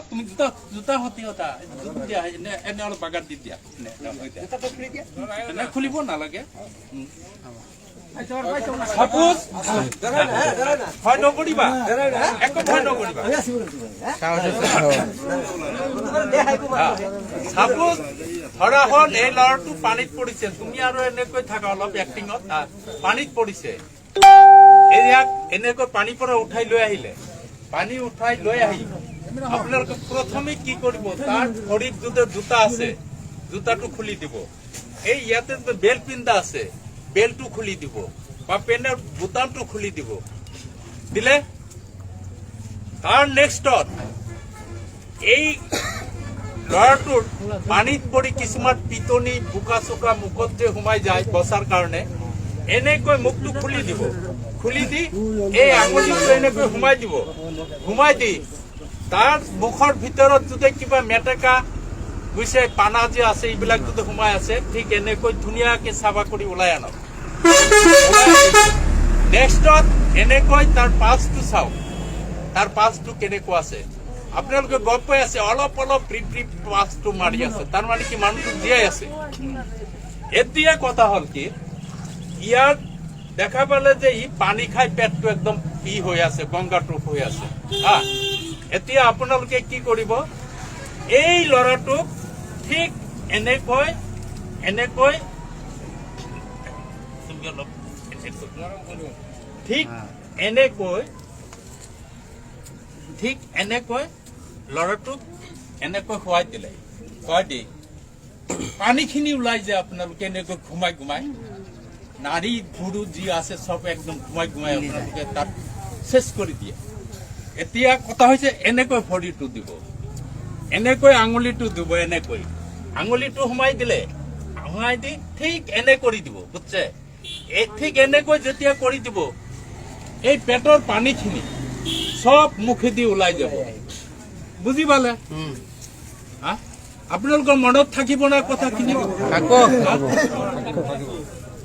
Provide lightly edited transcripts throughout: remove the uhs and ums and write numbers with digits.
তুমি জোতা জোতা হতি হতা দিয়া এনে অলপ বাগাত দি দিয়া এনে খুলিব নালাগে সাপোজ ভয় নকৰিবা একো ভয় নকৰিবা সাপোজ ধৰা হ'ল এই ল'ৰাটো পানীত পৰিছে তুমি আৰু এনেকৈ থাকা অলপ এক্টিঙত পানীত পৰিছে ইয়াক এনেকৈ পানীৰ পৰা উঠাই লৈ আহিলে পানী উঠাই লৈ আহি আপোনালোকে প্ৰথমে কি কৰিব তাৰ ভৰিত যদি জোতা আছে জোতাটো খুলি দিব এই ইয়াতে বেল পিন্ধা আছে বেলটো খুলি দিব বা পেনৰ বুটামটো খুলি দিব দিলে তাৰ নেক্সটত এই ল'ৰাটোৰ পানীত পৰি কিছুমান পিটনি বোকা চোকা মুখত যে সোমাই যায় বচাৰ কাৰণে এনেকৈ মুখটো খুলি দিব খুলি দি এই আঙুলিটো এনেকৈ সোমাই দি তাৰ মুখৰ ভিতৰত যদি কিবা মেটেকা বুজিছে পানা যে আছে এইবিলাক যদি সোমাই আছে ঠিক এনেকৈ ধুনীয়াকে চাফা কৰি ওলাই আনক নেক্সটত এনেকৈ তাৰ পাছটো চাওক তাৰ পাছটো কেনেকুৱা আছে আপোনালোকে গম পাই আছে অলপ অলপ পাছটো মাৰি আছে তাৰ মানে কি মানুহটো জীয়াই আছে এতিয়া কথা হ'ল কি ইয়াত দেখা পালে যে ই পানী খাই পেটটো একদম পি হৈ আছে গংগাটোপ হৈ আছে হা এতিয়া আপোনালোকে কি কৰিব এই ল'ৰাটোক ঠিক এনেকৈ ল'ৰাটোক এনেকৈ খুৱাই দিলে খুৱাই দি পানীখিনি ওলাই যায় আপোনালোকে এনেকৈ ঘুমাই নাৰী গুৰু যি আছে চব একদম ঘুমাই আপোনালোকে তাত চেচ কৰি দিয়ে এতিয়া কথা হৈছে এনেকৈ ভৰিটো দিব এনেকৈ আঙুলিটো দিব এনেকৈ আঙুলিটো সোমাই দিলে সোমাই দি ঠিক এনে কৰি দিব বুজিছে ঠিক এনেকৈ যেতিয়া কৰি দিব এই পেটৰ পানীখিনি সব মুখেদি ওলাই যাব বুজি পালে আপোনালোকৰ মনত থাকিব না কথাখিনি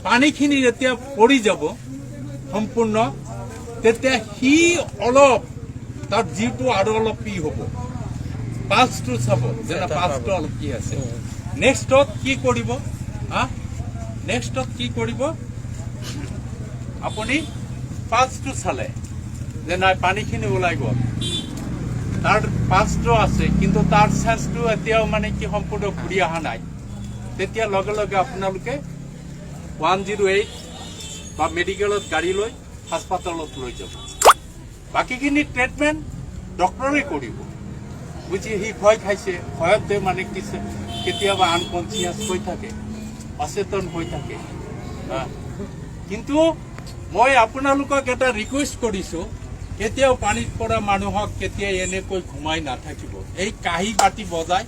পানীখিনি যেতিয়া পৰি যাব সম্পূৰ্ণ তেতিয়া সি অলপ তাৰ জিটো আৰু অলপ পি হ'ব পাঁচটো চাব যেনে পাঁচটো অলপ কি আছে নেক্সটত কি কৰিব আপুনি পাঁচটো চালে যে নাই পানীখিনি ওলাই গ'ল তাৰ পাঁচটো আছে কিন্তু তাৰ চেঞ্চটো এতিয়াও মানে কি সম্পূৰ্ণ ঘূৰি অহা নাই তেতিয়া লগে লগে আপোনালোকে 108 বা মেডিকেলত গাড়ী লৈ হাস্পাতালত লৈ যাব বাকিখিনি ট্ৰিটমেণ্ট ডক্টৰে কৰিব বুজি সি ভয় খাইছে ভয়তে মানে কিছু কেতিয়াবা আনকনচিয়াছ হৈ থাকে অচেতন হৈ থাকে কিন্তু মই আপোনালোকক এটা ৰিকুৱেষ্ট কৰিছো কেতিয়াও পানীত পৰা মানুহক কেতিয়া এনেকৈ ঘুমাই নাথাকিব এই কাহি বাতি বজাই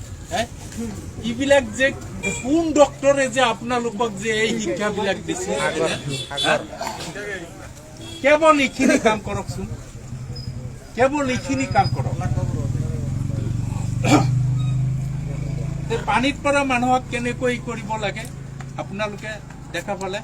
এইবিলাক যে কোন ডক্টৰে যে আপোনালোকক যে এই শিক্ষাবিলাক দিছে কেৱল এইখিনি কাম কৰকচোন কেৱল এইখিনি কাম কৰক পানীত পৰা মানুহক কেনেকৈ কৰিব লাগে আপোনালোকে দেখা পালে